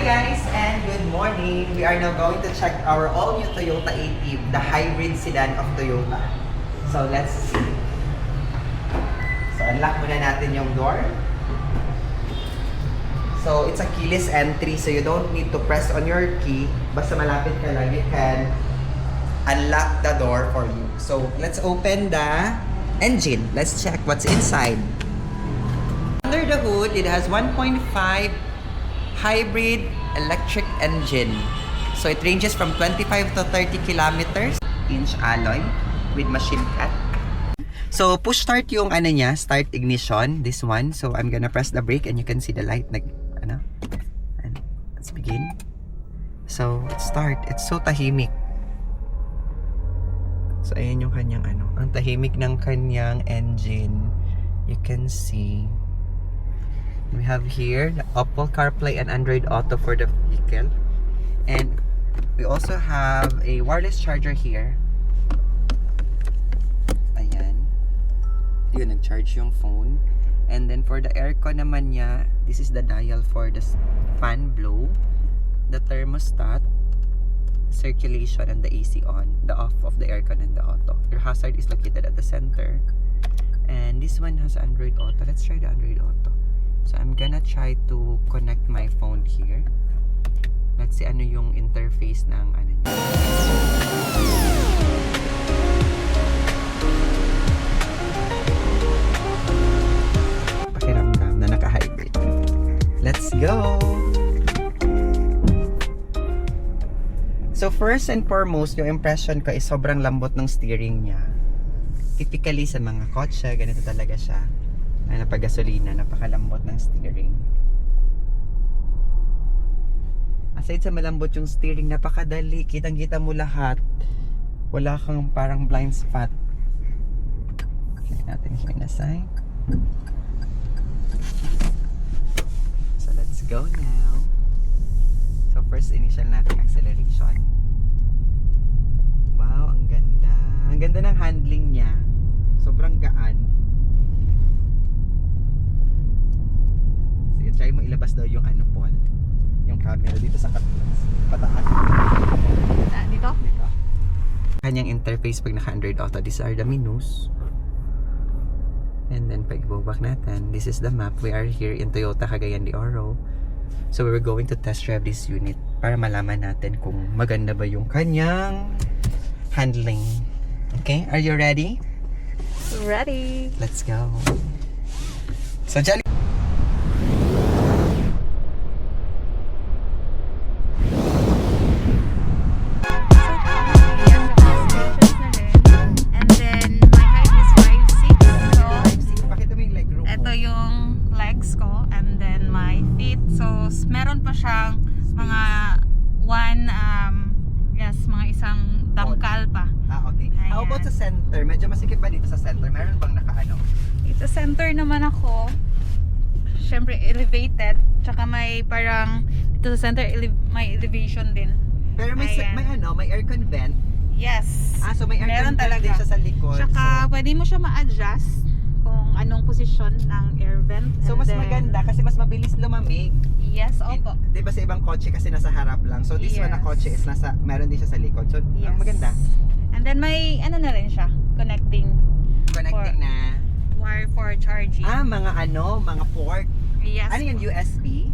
guys, and good morning. We are now going to check our all-new Toyota Ative, the hybrid sedan of Toyota. So let's see. So unlock muna natin yung door. So it's a keyless entry, so you don't need to press on your key. Basta malapit ka lang, you can unlock the door for you. So let's open the engine. Let's check what's inside. Under the hood, it has 1.5 hybrid electric engine. So it ranges from 25 to 30 kilometers. Inch alloy with machine cut. So push start yung ano niya, start ignition, this one. So I'm gonna press the brake and you can see the light and let's begin. So let's start. It's so tahimik. So ayan yung kanyang ang tahimik ng kanyang engine. You can see. We have here the Apple CarPlay and Android Auto for the vehicle. And we also have a wireless charger here. Ayan. Yun, nag-charge yung phone. And then for the aircon naman niya, this is the dial for the fan blow, the thermostat, circulation, and the AC on, the off of the aircon and the auto. Your hazard is located at the center. And this one has Android Auto. Let's try the Android Auto. So I'm gonna try to connect my phone here. Let's see ano yung interface ng ano niya. Pakiramdam na naka-hybrid. Let's go! So first and foremost, yung impression ko is sobrang lambot ng steering niya. Typically sa mga kotse, ganito talaga siya. Napag-gasolina, napakalambot ng steering. Aside sa malambot yung steering, napakadali. Kitang-kita mo lahat. Wala kang parang blind spot. Check natin here na side. So let's go now. So first initial natin acceleration. Wow, ang ganda. Ang ganda ng handling niya. Sobrang gaan. Try mo ilabas daw yung Paul, yung camera dito sa pataas. Dito? Dito. Kanyang interface pag naka-Android Auto, these are the menus. And then pag ibabak natin, this is the map. We are here in Toyota Cagayan de Oro. So we're going to test drive this unit para malaman natin kung maganda ba yung kanyang handling. Okay, are you ready? Ready. Let's go. So dyan. Meron pa siyang mga mga isang dangkal pa. Okay. Ayan. How about sa center? Medyo masikip ba dito sa center? Meron bang naka-ano? Sa center naman ako, syempre elevated, tsaka may parang dito sa center may elevation din. Pero may aircon vent. Yes. So may aircon meron vent din siya sa likod. Tsaka pwede mo siya ma-adjust kung anong posisyon ng air vent. So mas maganda kasi mas mabilis lumamig. Yes, opo. Di ba sa ibang kotse kasi nasa harap lang. So this one na kotse is meron din siya sa likod. So ang maganda. And then may na rin siya, connecting na wire for charging. Mga port. Yes. Ano yung USB?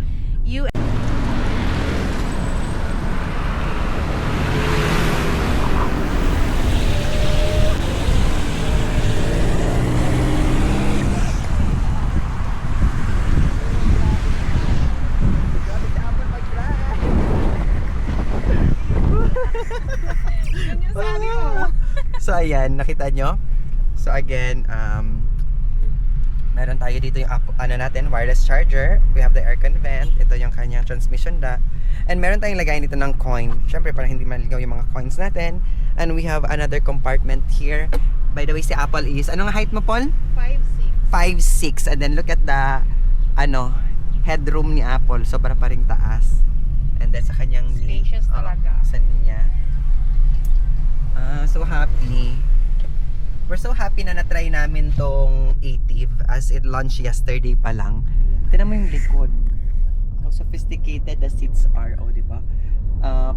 So ayan, nakita nyo? So again, meron tayo dito yung natin, wireless charger. We have the aircon vent. Ito yung kanyang transmission duct. And meron tayong lagayan dito ng coin. Syempre para hindi maligaw yung mga coins natin. And we have another compartment here. By the way, si Apple is, anong height mo, Paul? 5'6". 5'6". And then look at the headroom ni Apple. Sobra pa ring taas. And then sa kanyang spacious talaga. Sa niya. So happy. We're so happy na na-try namin tong Ative as it launched yesterday pa lang. Tignan mo yung likod. how sophisticated the seats are. Oh, di ba?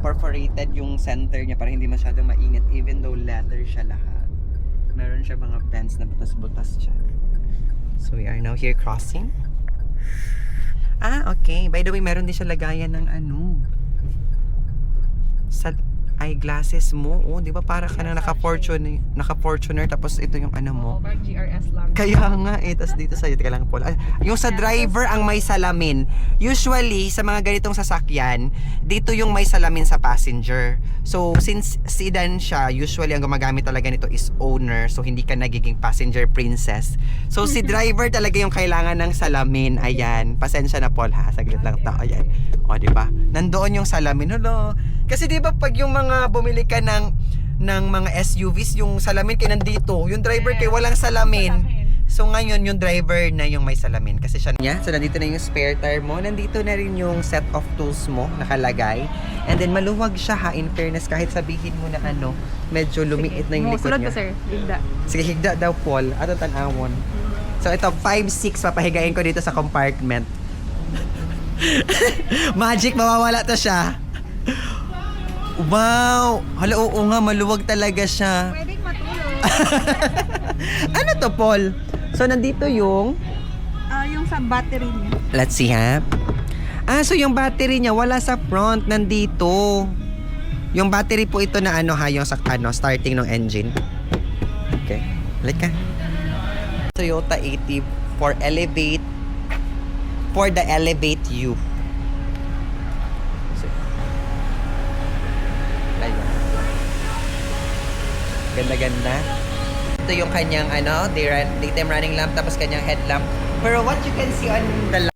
Perforated yung center niya para hindi masyadong mainit even though leather siya lahat. Meron siya mga vents na butas-butas siya. So we are now here crossing. Okay. By the way, meron din siya lagayan ng sa eyeglasses mo. Oh, di ba para ka na naka-Fortuner tapos ito yung mo. Parang GRS lang. Kaya nga tapos dito sa'yo, teka lang Paul. Yung sa driver ang may salamin. Usually, sa mga ganitong sasakyan, dito yung may salamin sa passenger. So, since sedan siya, usually ang gumagamit talaga nito is owner. So, hindi ka nagiging passenger princess. So, si driver talaga yung kailangan ng salamin. Ayan. Pasensya na Paul ha. Saglit lang to. Ayan. O, diba? Nandoon yung salamin. Hello. Kasi diba pag yung mga bumili ka ng mga SUVs, yung salamin kay nandito. Yung driver kay walang salamin. So ngayon yung driver na yung may salamin kasi siya so nandito na yung spare tire mo, nandito na rin yung set of tools mo nakalagay, and then maluwag siya ha, in fairness, kahit sabihin mo na medyo lumiit na yung likod Sulod niya. ko sir, higda. Sige, higda daw Paul, ato tanawon. So ito 5'6", papahigain ko dito sa compartment. Magic, mawawala to siya. Wow! Hala, oo nga, maluwag talaga siya. Pwedeng matulog. Ano to Paul? So nandito yung Yung sa battery niya. let's see ha. So yung battery niya wala sa front, nandito. Yung battery po ito na yung sa starting ng engine. Okay. Like ka. Toyota 80 for the Elevate U. So, ayun. Ganda-ganda. Ito yung kanyang daytime running lamp tapos kanyang headlamp. Pero what you can see on the